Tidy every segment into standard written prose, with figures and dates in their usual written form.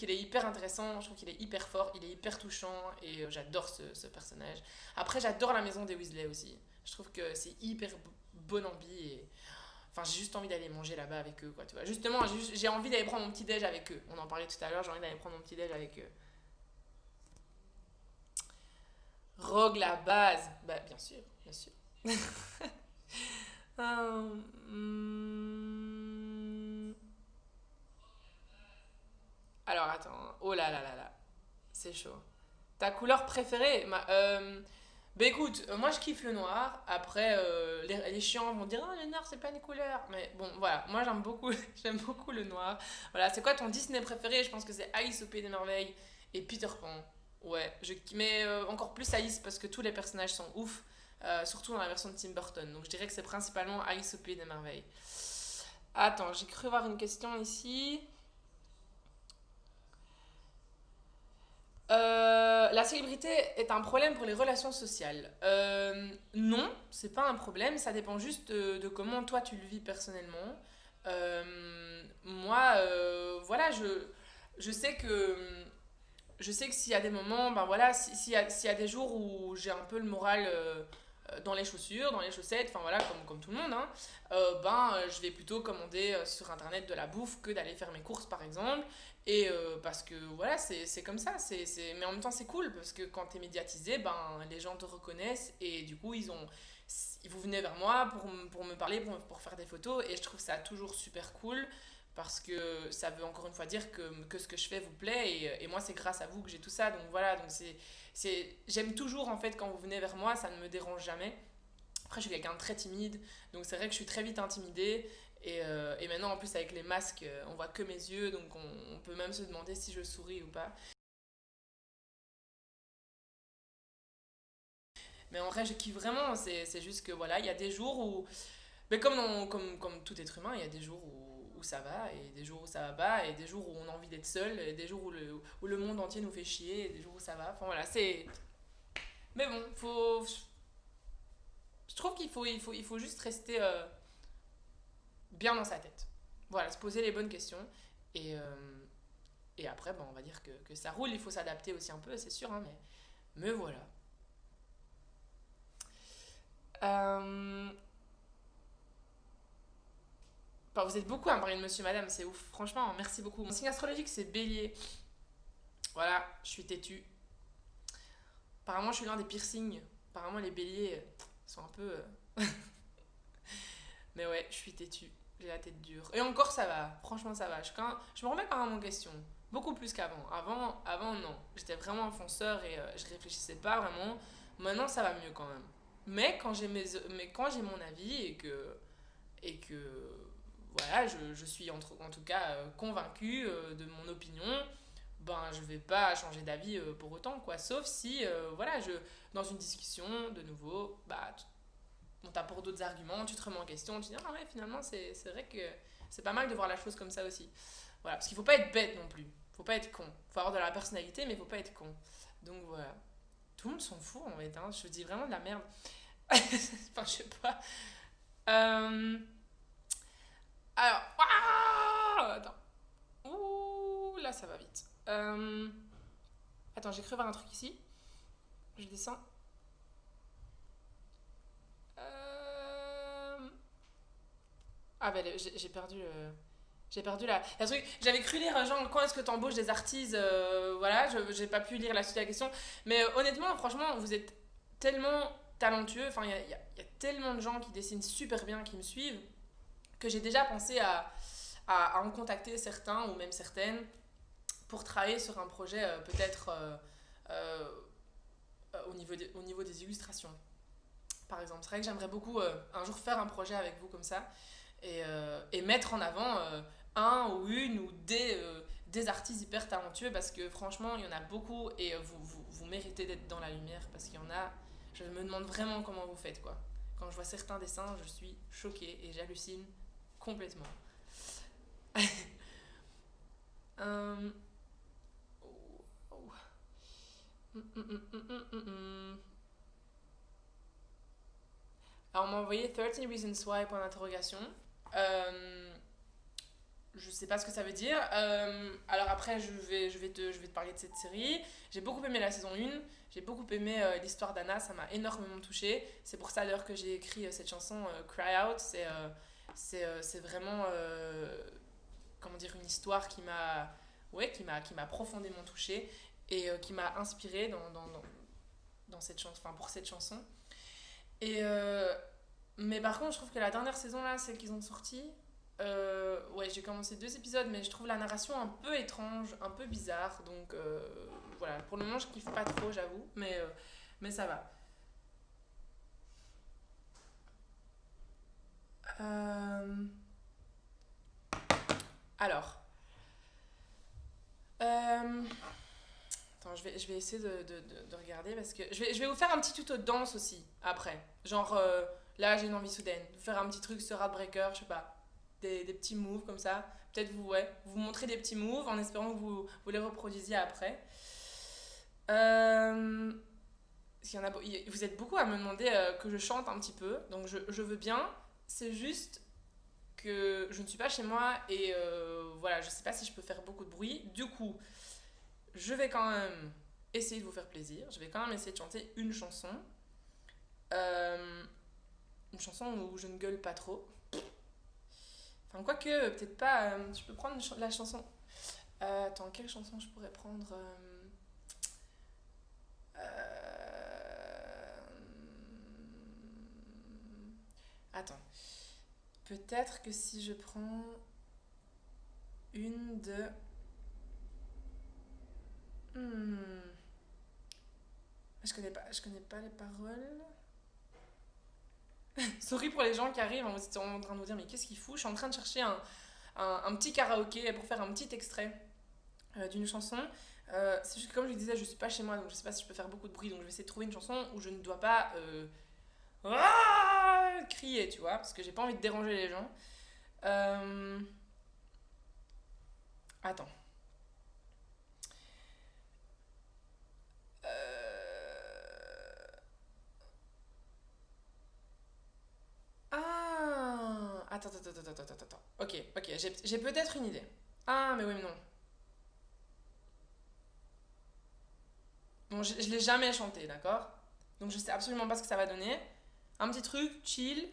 qu'il est hyper intéressant, je trouve qu'il est hyper fort, il est hyper touchant et j'adore ce personnage. Après, j'adore la maison des Weasley aussi. Je trouve que c'est hyper bon ambi et enfin, j'ai juste envie d'aller manger là-bas avec eux, quoi, tu vois. Justement, j'ai envie d'aller prendre mon petit déj avec eux. On en parlait tout à l'heure, j'ai envie d'aller prendre mon petit déj avec eux. Rogue la base. Bah, bien sûr, bien sûr. Hum, Alors, attends. Oh là là là là. C'est chaud. Ta couleur préférée? Bah écoute, moi je kiffe le noir. Après, les chiants vont dire oh, le noir c'est pas une couleur. Mais bon, voilà, moi j'aime beaucoup, j'aime beaucoup le noir. Voilà, c'est quoi ton Disney préféré? Je pense que c'est Alice au Pays des Merveilles et Peter Pan. Ouais, mais encore plus Alice parce que tous les personnages sont ouf, surtout dans la version de Tim Burton. Donc je dirais que c'est principalement Alice au Pays des Merveilles. Attends, j'ai cru voir une question ici. La célébrité est un problème pour les relations sociales. Non, c'est pas un problème, ça dépend juste de comment toi tu le vis personnellement. Moi, voilà, je sais que je sais que s'il y a des moments, ben voilà, s'il y a des jours où j'ai un peu le moral dans les chaussures, dans les chaussettes, enfin voilà, comme tout le monde, hein, je vais plutôt commander sur internet de la bouffe que d'aller faire mes courses par exemple. Et parce que voilà, c'est comme ça. Mais en même temps, c'est cool parce que quand t'es médiatisé, ben, les gens te reconnaissent et du coup, vous venez vers moi pour me parler, pour faire des photos. Et je trouve ça toujours super cool parce que ça veut encore une fois dire que ce que je fais vous plaît et moi c'est grâce à vous que j'ai tout ça donc voilà donc j'aime toujours en fait quand vous venez vers moi ça ne me dérange jamais après je suis quelqu'un de très timide donc c'est vrai que je suis très vite intimidée et maintenant en plus avec les masques on voit que mes yeux donc on peut même se demander si je souris ou pas mais en vrai je kiffe vraiment c'est juste que voilà il y a des jours où mais comme tout être humain, il y a des jours où ça va, et des jours où ça va pas, et des jours où on a envie d'être seul, et des jours où le monde entier nous fait chier, et des jours où ça va. Enfin voilà, c'est. Mais bon, je trouve il faut juste rester bien dans sa tête. Voilà, se poser les bonnes questions. Et, et après, on va dire que ça roule, il faut s'adapter aussi un peu, c'est sûr, hein, mais voilà. Euh, Enfin, vous êtes beaucoup à me parler de monsieur, madame, c'est ouf. Franchement, merci beaucoup. Mon signe astrologique, c'est bélier. Voilà, je suis têtue. Apparemment, je suis l'un des pires signes. Apparemment, les béliers sont un peu. Mais ouais, je suis têtue. J'ai la tête dure. Et encore, ça va. Franchement, ça va. Je me remets quand même en question. Beaucoup plus qu'avant. Avant, non. J'étais vraiment un fonceur et je réfléchissais pas vraiment. Maintenant, ça va mieux quand même. Mais quand j'ai mon avis et que voilà, je suis en tout cas convaincue de mon opinion, ben je vais pas changer d'avis pour autant quoi. Sauf si voilà, dans une discussion de nouveau, on t'apporte d'autres arguments, tu te remets en question, tu dis ah ouais finalement c'est vrai que c'est pas mal de voir la chose comme ça aussi. Voilà, parce qu'il faut pas être bête non plus. Faut pas être con. Faut avoir de la personnalité mais faut pas être con. Donc voilà. Tout le monde s'en fout en fait, hein. Je dis vraiment de la merde. Enfin, je sais pas. Euh, Alors, attends. Ouh, là ça va vite. Attends, j'ai cru voir un truc ici. Je descends. Euh, Ah ben j'ai perdu le. J'ai perdu la truc. J'avais cru lire genre quand est-ce que t'embauches des artistes, voilà, j'ai pas pu lire la suite de la question. Mais honnêtement, franchement, vous êtes tellement talentueux. Enfin, il y a tellement de gens qui dessinent super bien, qui me suivent, que j'ai déjà pensé à en contacter certains ou même certaines pour travailler sur un projet peut-être euh, au niveau des illustrations. Par exemple, c'est vrai que j'aimerais beaucoup un jour faire un projet avec vous comme ça et mettre en avant un ou une ou des artistes hyper talentueux parce que franchement, il y en a beaucoup et vous méritez d'être dans la lumière parce qu'il y en a, je me demande vraiment comment vous faites quoi. Quand je vois certains dessins, je suis choquée et j'hallucine complètement. Euh, oh, oh. Alors, on m'a envoyé 13 Reasons Why point d'interrogation. Euh, je sais pas ce que ça veut dire. Alors après, je vais te parler de cette série. J'ai beaucoup aimé la saison 1. J'ai beaucoup aimé l'histoire d'Anna. Ça m'a énormément touchée. C'est pour ça d'ailleurs que j'ai écrit cette chanson Cry Out. C'est vraiment comment dire, une histoire qui m'a profondément touchée et qui m'a inspirée dans cette chanson, enfin pour cette chanson. Et mais par contre, je trouve que la dernière saison là, celle qu'ils ont sortie, ouais, j'ai commencé 2 épisodes, mais je trouve la narration un peu étrange, un peu bizarre. Donc voilà, pour le moment, je kiffe pas trop, j'avoue, mais ça va. Euh, alors, euh, attends, je vais essayer de regarder parce que je vais vous faire un petit tuto de danse aussi après. Genre, là, j'ai une envie soudaine. De faire un petit truc sur Heartbreaker, je sais pas. Des petits moves comme ça. Peut-être vous montrez des petits moves en espérant que vous les reproduisiez après. Parce qu'il y en a, vous êtes beaucoup à me demander que je chante un petit peu, donc je veux bien. C'est juste que je ne suis pas chez moi et voilà, je sais pas si je peux faire beaucoup de bruit. Du coup, je vais quand même essayer de vous faire plaisir. Je vais quand même essayer de chanter une chanson. Euh, une chanson où je ne gueule pas trop. Enfin, quoique, peut-être pas. Je peux prendre la chanson. Attends, quelle chanson je pourrais prendre euh, Attends. Peut-être que si je prends une de. Hmm, je connais pas les paroles. Sorry pour les gens qui arrivent en train de vous dire mais qu'est-ce qu'il fout. Je suis en train de chercher un petit karaoké pour faire un petit extrait d'une chanson. C'est juste que comme je le disais, je suis pas chez moi donc je sais pas si je peux faire beaucoup de bruit donc je vais essayer de trouver une chanson où je ne dois pas crier, tu vois, parce que j'ai pas envie de déranger les gens. Euh, Attends. Euh, Ah attends. Ok, j'ai peut-être une idée. Ah, mais oui, mais non. Bon, je l'ai jamais chanté, d'accord. Donc je sais absolument pas ce que ça va donner. Un petit truc, chill.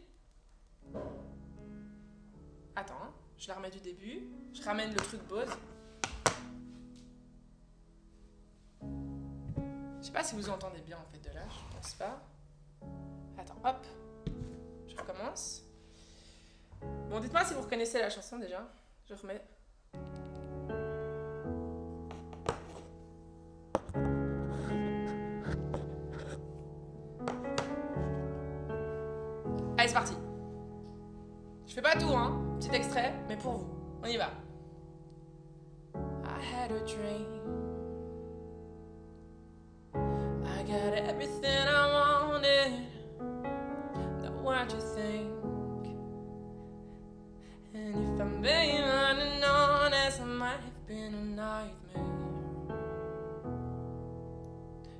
Attends, hein, je la remets du début. Je ramène le truc Bose. Je sais pas si vous entendez bien en fait de là, je pense pas. Attends, hop, je recommence. Bon, dites-moi si vous reconnaissez la chanson déjà. Je remets. Allez, c'est parti. Je fais pas tout, hein. Petit extrait, mais pour vous. On y va. I had a dream. I got everything I wanted. Know what you think. And if I'm being honest, it might have been a nightmare.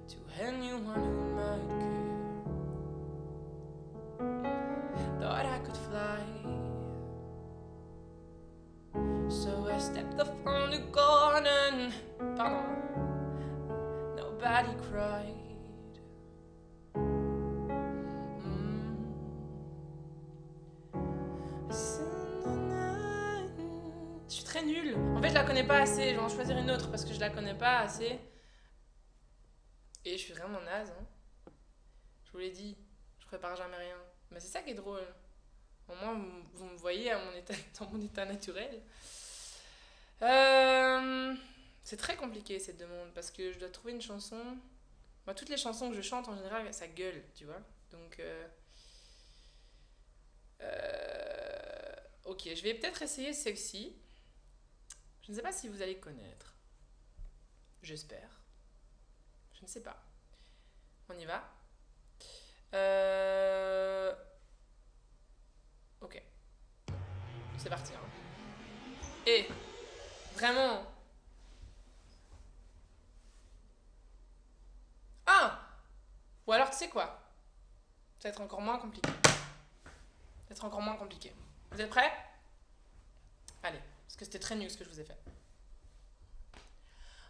To anyone who might care. Thought I could fly. So I stepped up from the garden. Pardon. Nobody cried. Je suis très nulle. En fait, je la connais pas assez. Je vais en choisir une autre parce que je la connais pas assez. Et je suis vraiment naze. Hein. Je vous l'ai dit, je prépare jamais rien. Mais c'est ça qui est drôle. Au moins, vous me voyez à dans mon état naturel. C'est très compliqué cette demande parce que je dois trouver une chanson. Moi, toutes les chansons que je chante en général, ça gueule, tu vois. Donc, ok, je vais peut-être essayer Sexy. Je ne sais pas si vous allez connaître. J'espère. Je ne sais pas. On y va. Ok, c'est parti. Hein. Et vraiment. Ah. Ou alors tu sais quoi? Ça va être encore moins compliqué. Ça va être encore moins compliqué. Vous êtes prêts? Allez, Parce que c'était très nul ce que je vous ai fait.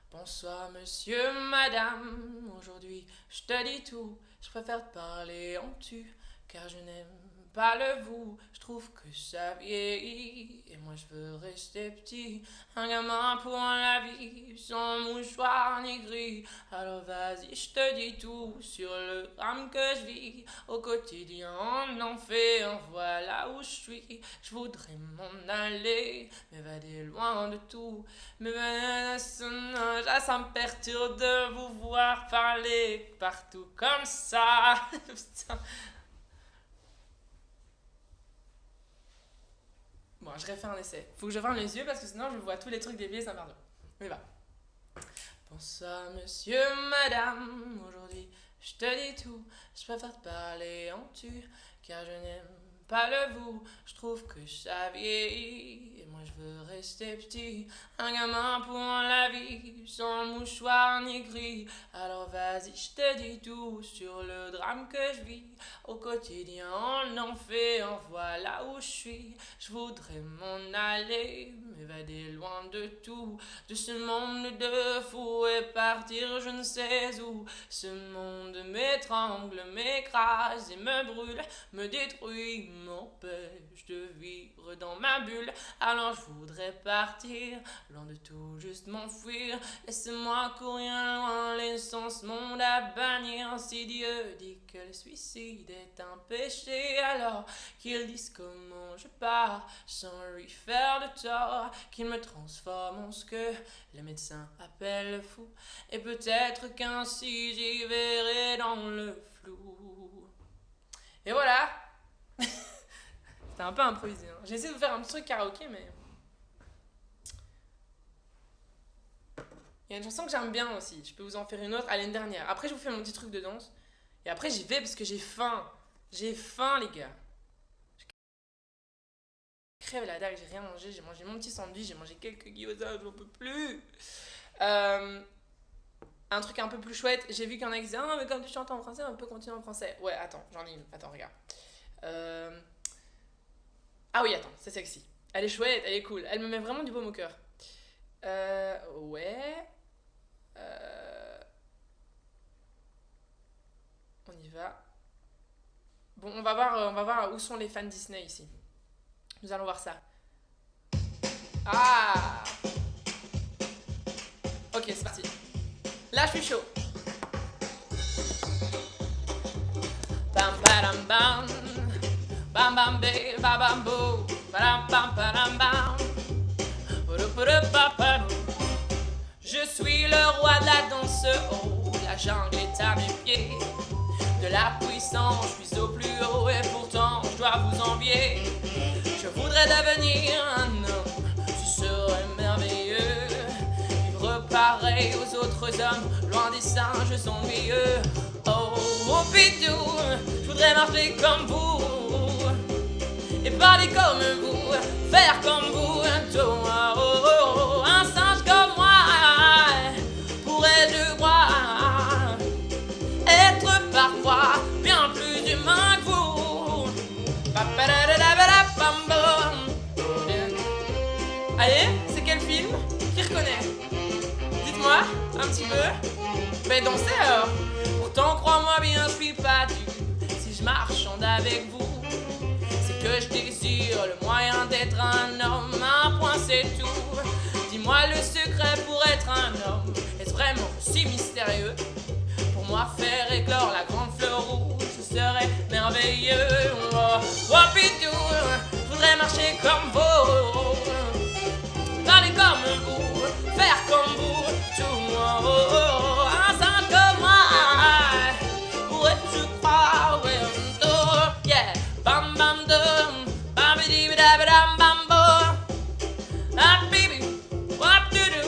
Bonsoir monsieur, madame, aujourd'hui je te dis tout, je préfère te parler en tu, car je n'aime pas le vous, je trouve que ça vieillit, et moi je veux rester petit, un gamin pour la vie, sans mouchoir ni gris, alors vas-y je te dis tout, sur le drame que je vis, au quotidien on en fait un, voilà où je suis, je voudrais m'en aller, m'évader loin de tout, mais ça me perturbe de vous voir parler partout comme ça. Putain. Bon, je refais un essai. Faut que je ferme les yeux parce que sinon je vois tous les trucs déviés, ça pardonne. Mais va. Bonsoir monsieur, madame, aujourd'hui je te dis tout, je préfère te parler en tu, car je n'aime pas le vous, je trouve que ça vieillit, et moi je veux rester petit, un gamin pour la vie, sans mouchoir ni gris, alors vas-y je te dis tout, sur le drame que je vis, au quotidien on en fait un, voilà où je suis, je voudrais m'en aller, m'évader loin de tout, de ce monde de fous et partir je ne sais où, ce monde m'étrangle, m'écrase et me brûle, me détruit, m'empêche de vivre dans ma bulle, alors je voudrais partir, loin de tout, juste m'enfuir, laissez-moi courir loin, laissant ce monde à bannir, si Dieu dit que le suicide est un péché, alors qu'il dise comment je pars, sans lui faire de tort, qu'il me transforme en ce que les médecins appellent fou, et peut-être qu'ainsi j'y verrai dans le flou. Et voilà. C'était un peu improvisé. Hein. J'ai essayé de vous faire un petit truc karaoké, mais... Il y a une chanson que j'aime bien aussi. Je peux vous en faire une autre. Allez, une dernière. Après, je vous fais mon petit truc de danse. Et après, j'y vais parce que j'ai faim. J'ai faim, les gars. Je crève la dalle, j'ai rien mangé. J'ai mangé mon petit sandwich, j'ai mangé quelques gyoza, j'en peux plus. Un truc un peu plus chouette. J'ai vu qu'il y en a qui disaient « Ah, mais comme tu chantes en français, on peut continuer en français. » Ouais, attends, j'en ai une. Attends, regarde. Ah oui, attends, c'est sexy. Elle est chouette, elle est cool. Elle me met vraiment du baume au cœur. Ouais. On y va. Bon, on va voir où sont les fans Disney ici. Nous allons voir ça. Ah! Ok, c'est parti. Là, je suis chaud. Bam, bam, bam. Bam, bam, bam, bam, bam, bam, bam, bam, bam. Je suis le roi de la danse, oh, la jungle est à mes pieds. De la puissance, je suis au plus haut et pourtant je dois vous envier. Je voudrais devenir un homme, ce serait merveilleux. Vivre pareil aux autres hommes, loin des singes ennuyeux. Oh, oh Pitou, je voudrais marcher comme vous et parler comme vous, faire comme vous, toi, oh, oh, oh, un singe comme moi pourrait, je crois, être parfois bien plus humain que vous. Allez, c'est quel film? Qui reconnaît? Dites-moi, un petit peu. Mais dansez alors. Pourtant, crois-moi bien, je suis pas dû. Si je marchande avec vous, c'est que je désire le moyen d'être un homme. Un point, c'est tout. Dis-moi le secret pour être un homme. Est-ce vraiment si mystérieux? Pour moi, faire éclore la grande fleur rouge, ce serait merveilleux. Oh, oh Pitou, je voudrais marcher comme vous, parler comme vous, faire comme vous, tout. Oh, oh, oh, un singe comme moi pourrais-tu croire? Ouais, oh, yeah. Bam bam dum, bam bidi bida bam bam bo. Ah baby, what to do?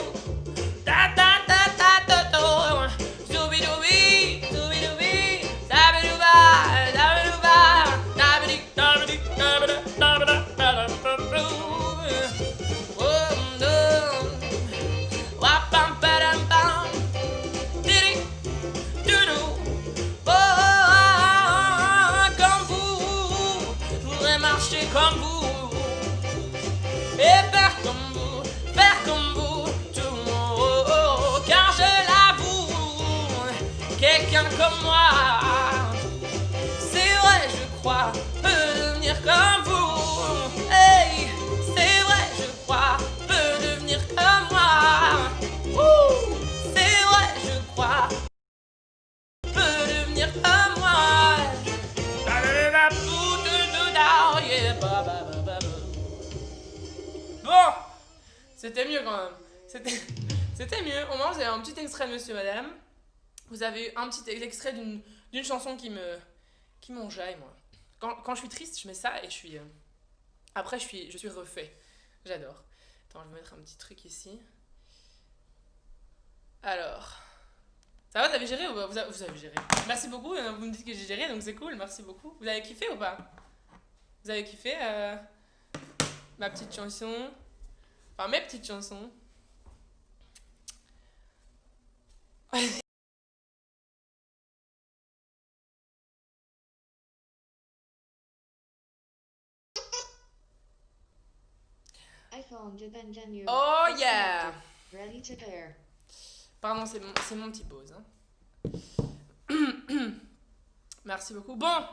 Da da da da da da. Zooby dooby, zooby dooby, zabby dooba, zabby dooba, zabby dabby dabby dabby dabby dabby. Oh dum, wap quelqu'un comme moi. C'est vrai, je crois, peut devenir comme vous. Hey, c'est vrai, je crois, peut devenir comme moi. Ouh, c'est vrai, je crois, peut devenir comme moi. Bon, c'était mieux quand même. C'était mieux. Au moins, vous avez un petit extrait de Monsieur Madame. Vous avez un petit extrait d'une chanson qui m'enjaille, moi. Quand je suis triste, je mets ça et je suis. Après, je suis refait. J'adore. Attends, je vais mettre un petit truc ici. Alors. Ça va, vous avez géré ou pas? Vous avez géré. Merci beaucoup, vous me dites que j'ai géré, donc c'est cool, merci beaucoup. Vous avez kiffé ou pas? Vous avez kiffé ma petite chanson? Enfin, mes petites chansons. Oh yeah! Ready to pair. Pardon, c'est mon petit pause. Hein. Merci beaucoup. Bon,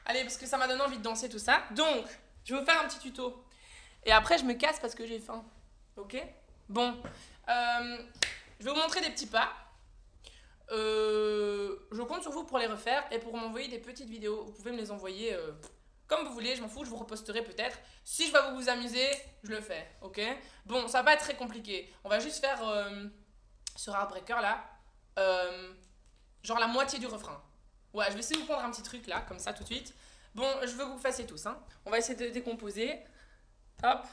allez, parce que ça m'a donné envie de danser tout ça. Donc, je vais vous faire un petit tuto. Et après, je me casse parce que j'ai faim. Ok? Bon, je vais vous montrer des petits pas. Je compte sur vous pour les refaire et pour m'envoyer des petites vidéos. Vous pouvez me les envoyer comme vous voulez, je m'en fous, je vous reposterai peut-être. Si je vais vous amuser, je le fais, ok? Bon, ça va pas être très compliqué. On va juste faire sur Heartbreaker là, genre la moitié du refrain. Ouais, je vais essayer de vous prendre un petit truc là, comme ça tout de suite. Bon, je veux que vous fassiez tous, hein. On va essayer de décomposer. Hop.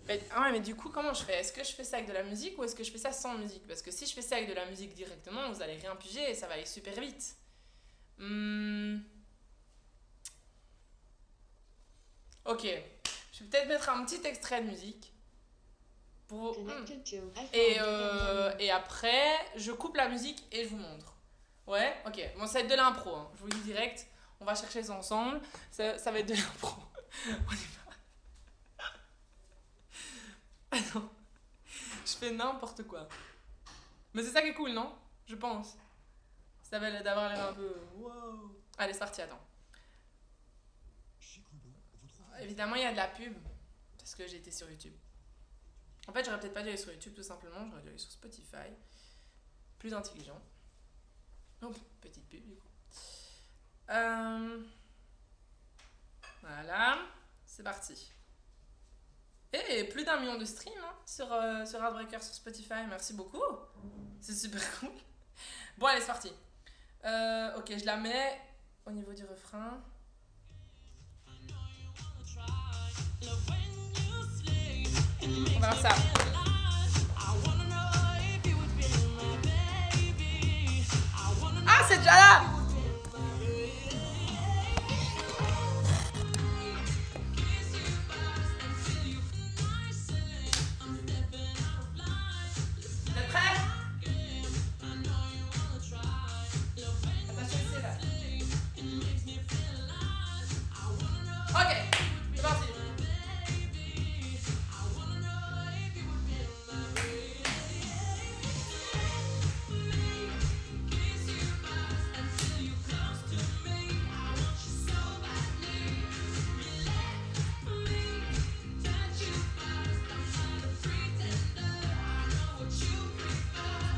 Mais du coup, comment je fais? Est-ce que je fais ça avec de la musique ou est-ce que je fais ça sans musique? Parce que si je fais ça avec de la musique directement, vous allez rien piger et ça va aller super vite. Ok. Je vais peut-être mettre un petit extrait de musique. Et après, je coupe la musique et je vous montre. Ouais? Ok. Bon, ça va être de l'impro, hein. Je vous le dis direct. On va chercher ça ensemble. Ça va être de l'impro. On y va. Ah non. Je fais n'importe quoi. Mais c'est ça qui est cool, non? Je pense. Ça va d'avoir l'air un peu... Wow. Allez, c'est parti, attends. Évidemment, il y a de la pub. Parce que j'ai été sur YouTube. En fait, j'aurais peut-être pas dû aller sur YouTube, tout simplement. J'aurais dû aller sur Spotify. Plus intelligent. Donc, petite pub, du coup. Voilà. C'est parti. Et plus d'1 million de streams hein, sur Heartbreaker sur Spotify. Merci beaucoup. C'est super cool. Bon, allez, c'est parti. Ok, je la mets au niveau du refrain. On va voir ça. Ah, c'est déjà là!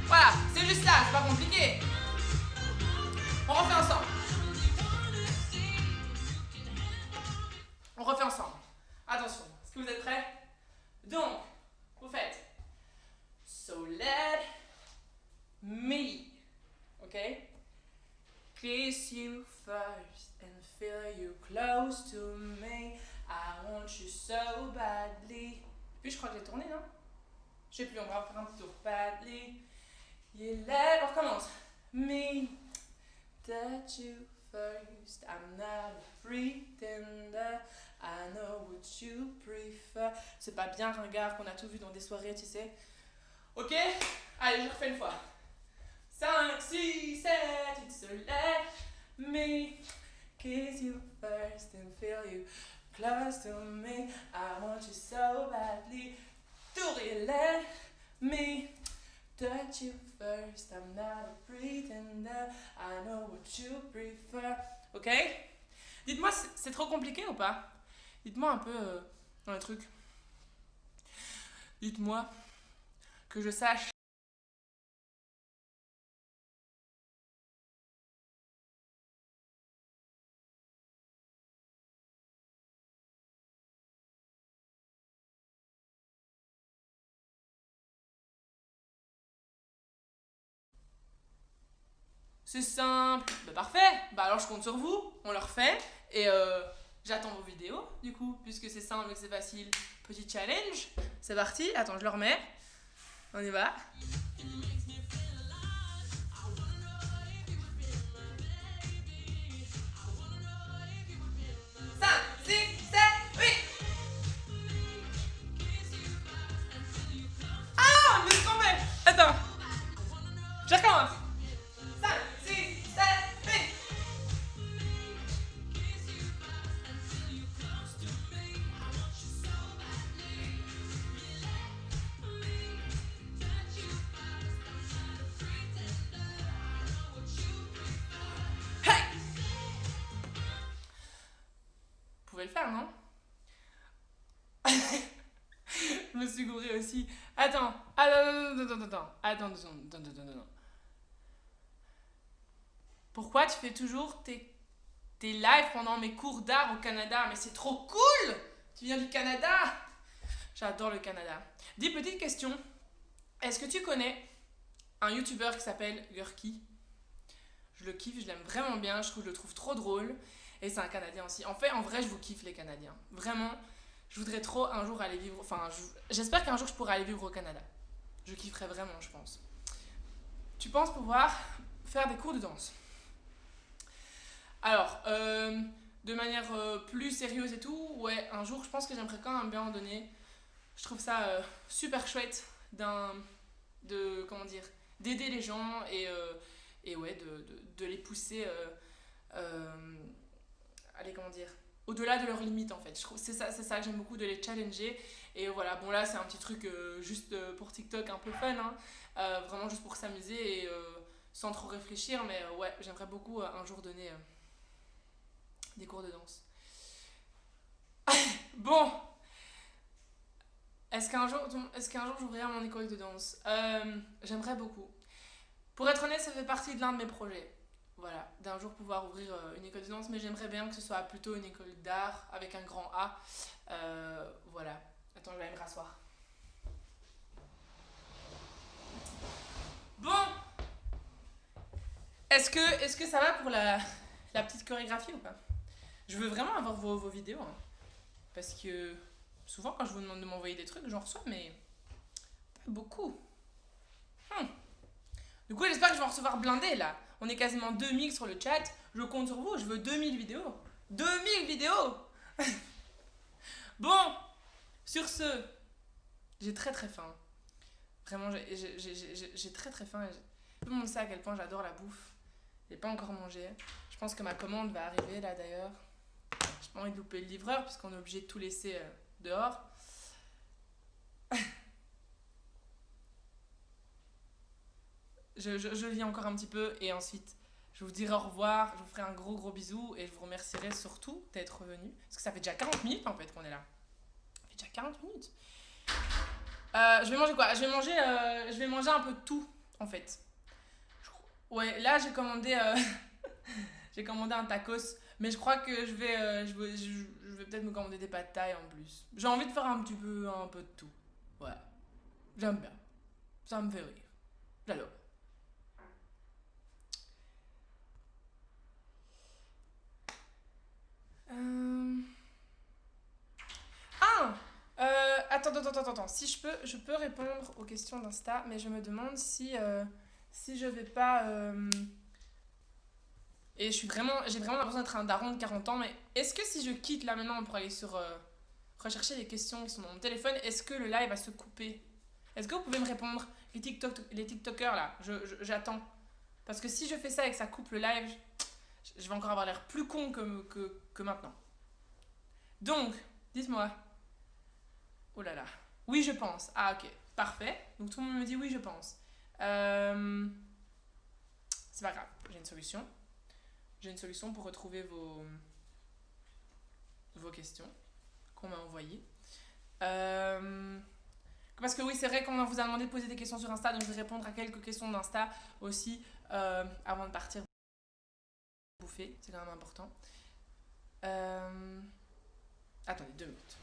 Voilà, c'est juste ça, c'est pas compliqué. On refait ensemble. On refait ensemble. Attention, est-ce que vous êtes prêts? Donc, vous faites So let me, ok? Kiss you first and feel you close to me. I want you so badly. Puis je crois que j'ai tourné, non? Je sais plus, on va faire un petit tour. Badly. On recommence. Me, touch you first. I'm not a pretender. I know what you prefer. C'est pas bien ringard qu'on a tout vu dans des soirées, tu sais. Ok? Allez, je refais une fois. 5, 6, 7, it's a let me kiss you first and feel you close to me. I want you so badly. To let me touch you first, I'm not a pretender, I know what you prefer. Ok? Dites-moi, c'est trop compliqué ou pas? Dites-moi un peu dans les trucs. Dites-moi que je sache. C'est simple. Bah parfait. Bah alors je compte sur vous. On le refait. Et j'attends vos vidéos, du coup, puisque c'est simple et que c'est facile. Petit challenge. C'est parti. Attends, je le remets. On y va. 5, 6, 7, 8. Ah, mais c'est tombé. Attends. Je recommence. 5, 6, 7, 8. Hey! Vous pouvez le faire, non? Je me suis gourée aussi. Attends. Attends 2 secondes. Attends. Pourquoi tu fais toujours tes lives pendant mes cours d'art au Canada? Mais c'est trop cool! Tu viens du Canada? J'adore le Canada. Dis, petite question. Est-ce que tu connais un YouTuber qui s'appelle Gurki? Je le kiffe, je l'aime vraiment bien, je le trouve trop drôle. Et c'est un Canadien aussi. En fait, en vrai, je vous kiffe les Canadiens. Vraiment, je voudrais trop un jour aller vivre... Enfin, j'espère qu'un jour je pourrai aller vivre au Canada. Je kifferais vraiment, je pense. Tu penses pouvoir faire des cours de danse? Alors, de manière plus sérieuse et tout, ouais, un jour, je pense que j'aimerais quand même bien en donner. Je trouve ça super chouette comment dire, d'aider les gens et ouais, de les pousser, allez, comment dire, au-delà de leurs limites en fait. Je trouve c'est ça que j'aime beaucoup, de les challenger. Et voilà, bon là c'est un petit truc juste pour TikTok un peu fun, hein, vraiment juste pour s'amuser et sans trop réfléchir, mais ouais, j'aimerais beaucoup un jour donner des cours de danse. Bon, est-ce qu'un jour j'ouvrirai mon école de danse? J'aimerais beaucoup. Pour être honnête, ça fait partie de l'un de mes projets. Voilà, d'un jour pouvoir ouvrir une école de danse, mais j'aimerais bien que ce soit plutôt une école d'art avec un grand A. Voilà. Attends, je vais aller me rasseoir. Bon, est-ce que ça va pour la petite chorégraphie ou pas? Je veux vraiment avoir vos vidéos, hein, parce que souvent quand je vous demande de m'envoyer des trucs, j'en reçois, mais pas beaucoup. Hmm. Du coup, j'espère que je vais en recevoir blindé là. On est quasiment 2000 sur le chat. Je compte sur vous, je veux 2000 vidéos. 2000 vidéos. Bon, sur ce, j'ai très très faim. Vraiment, j'ai très très faim. Tout le monde sait à quel point j'adore la bouffe. J'ai pas encore mangé. Je pense que ma commande va arriver là d'ailleurs. J'ai pas envie de louper le livreur puisqu'on est obligé de tout laisser dehors. Je lis encore un petit peu et ensuite je vous dirai au revoir, je vous ferai un gros gros bisou et je vous remercierai surtout d'être revenu. Parce que ça fait déjà 40 minutes en fait qu'on est là. Ça fait déjà 40 minutes. Je vais manger quoi? Je vais manger un peu de tout en fait. Ouais, là j'ai commandé, j'ai commandé un tacos. Mais je crois que je vais peut-être me commander des pâtes thaï en plus. J'ai envie de faire un peu de tout. Ouais, j'aime bien. Ça me fait rire. J'adore. Euh... Ah attends. Si je peux répondre aux questions d'Insta, mais je me demande si je vais pas. Et j'ai vraiment l'impression d'être un daron de 40 ans, mais est-ce que si je quitte là maintenant pour aller sur rechercher les questions qui sont dans mon téléphone, est-ce que le live va se couper? Est-ce que vous pouvez me répondre, les TikTokers là? J'attends. Parce que si je fais ça et que ça coupe le live, je vais encore avoir l'air plus con que maintenant. Donc, dites-moi. Oh là là. Oui, je pense. Ah, ok. Parfait. Donc tout le monde me dit oui, je pense. Euh, c'est pas grave, j'ai une solution. J'ai une solution pour retrouver vos questions qu'on m'a envoyées. Parce que oui, c'est vrai qu'on vous a demandé de poser des questions sur Insta, donc je vais répondre à quelques questions d'Insta aussi avant de partir bouffer, c'est quand même important. Attendez, 2 minutes.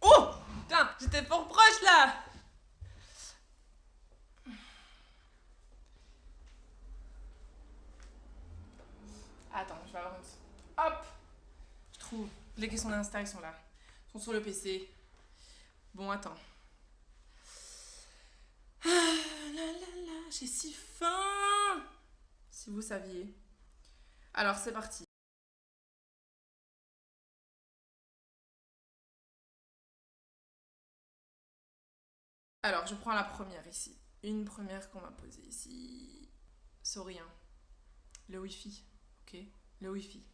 Oh putain, j'étais fort proche là. Attends, je vais avoir une... Hop, je trouve. Les questions d'Insta, ils sont là. Ils sont sur le PC. Bon, attends. Ah là là là, j'ai si faim. Si vous saviez. Alors, c'est parti. Alors, je prends la première ici. Une première qu'on m'a posée ici. Sorry, hein. Le Wi-Fi. Ok. Le Wi-Fi.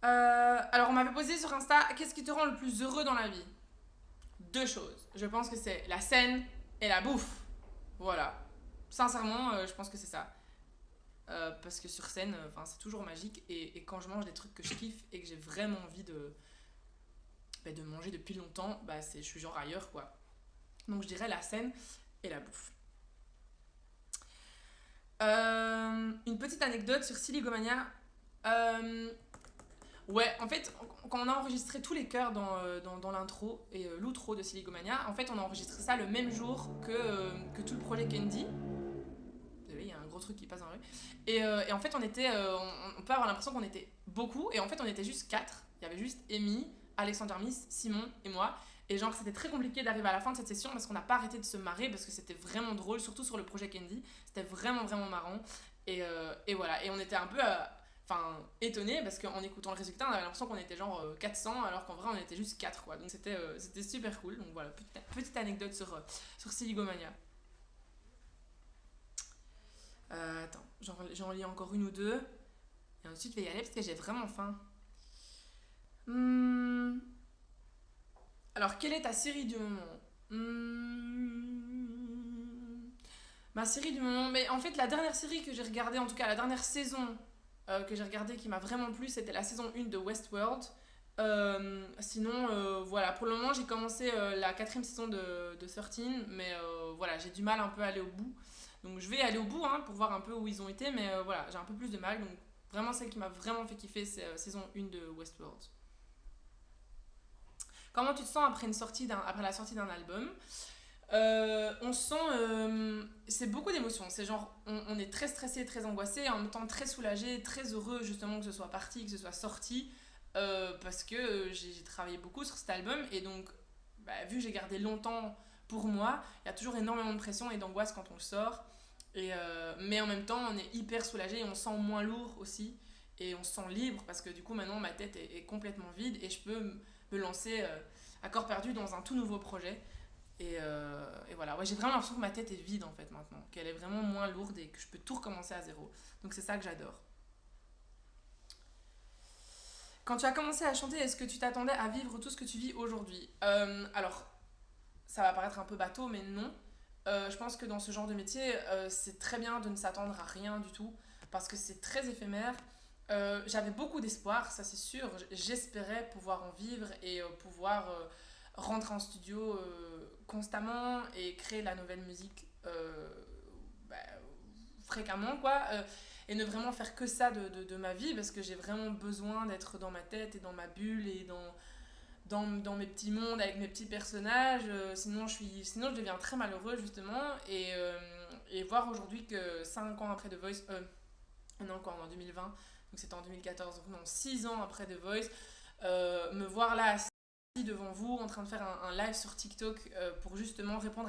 Alors, on m'avait posé sur Insta, qu'est-ce qui te rend le plus heureux dans la vie? 2 choses. Je pense que c'est la scène et la bouffe. Voilà. Sincèrement, je pense que c'est ça. Parce que sur scène, c'est toujours magique. Et quand je mange des trucs que je kiffe et que j'ai vraiment envie de manger depuis longtemps, je suis genre ailleurs, quoi. Donc je dirais la scène et la bouffe. Une petite anecdote sur Siligomania. Ouais, en fait, quand on a enregistré tous les chœurs dans l'intro et l'outro de Siligomania, en fait, on a enregistré ça le même jour que tout le projet Candy. Désolé, il y a un gros truc qui passe dans la rue. Et en fait, on peut avoir l'impression qu'on était beaucoup, et en fait, on était juste 4. Il y avait juste Amy, Alexander Miss, Simon et moi. Et genre, c'était très compliqué d'arriver à la fin de cette session parce qu'on n'a pas arrêté de se marrer, parce que c'était vraiment drôle, surtout sur le projet Candy. C'était vraiment, vraiment marrant. Et voilà. Et on était un peu étonnés parce qu'en écoutant le résultat, on avait l'impression qu'on était genre 400, alors qu'en vrai, on était juste 4, quoi. Donc c'était super cool. Donc voilà, petite anecdote sur Siligomania. Attends, j'en lis encore une ou deux. Et ensuite, je vais y aller parce que j'ai vraiment faim. Hmm. Alors, quelle est ta série du moment? Ma série du moment. Mais en fait, la dernière série que j'ai regardée, en tout cas la dernière saison que j'ai regardée qui m'a vraiment plu, c'était la saison 1 de Westworld. Sinon, voilà, pour le moment, j'ai commencé la quatrième saison de 13, mais voilà, j'ai du mal un peu à aller au bout. Donc, je vais aller au bout pour voir un peu où ils ont été, mais voilà, j'ai un peu plus de mal. Donc, vraiment, celle qui m'a vraiment fait kiffer, c'est saison 1 de Westworld. Comment tu te sens après la sortie d'un album? On sent. C'est beaucoup d'émotions. C'est genre, on est très stressé, très angoissé, et en même temps très soulagé, très heureux justement que ce soit parti, que ce soit sorti. Parce que j'ai travaillé beaucoup sur cet album, et donc, vu que j'ai gardé longtemps pour moi, il y a toujours énormément de pression et d'angoisse quand on le sort. Mais en même temps, on est hyper soulagé et on se sent moins lourd aussi. Et on se sent libre parce que du coup, maintenant, ma tête est complètement vide et je peux me lancer à corps perdu dans un tout nouveau projet. Et voilà, ouais, j'ai vraiment l'impression que ma tête est vide en fait maintenant, qu'elle est vraiment moins lourde et que je peux tout recommencer à zéro. Donc c'est ça que j'adore. Quand tu as commencé à chanter, est-ce que tu t'attendais à vivre tout ce que tu vis aujourd'hui? Alors, ça va paraître un peu bateau, mais non. Je pense que dans ce genre de métier, c'est très bien de ne s'attendre à rien du tout, parce que c'est très éphémère. J'avais beaucoup d'espoir, ça c'est sûr. J'espérais pouvoir en vivre et pouvoir rentrer en studio constamment et créer de la nouvelle musique bah, fréquemment, quoi. Et ne vraiment faire que ça de ma vie, parce que j'ai vraiment besoin d'être dans ma tête et dans ma bulle et dans mes petits mondes avec mes petits personnages. Sinon, je deviens très malheureux, justement. Et voir aujourd'hui que 5 ans après The Voice, non, encore en 2020, donc c'était en 2014, donc non, 6 ans après The Voice, me voir là assis devant vous en train de faire un live sur TikTok pour justement répondre à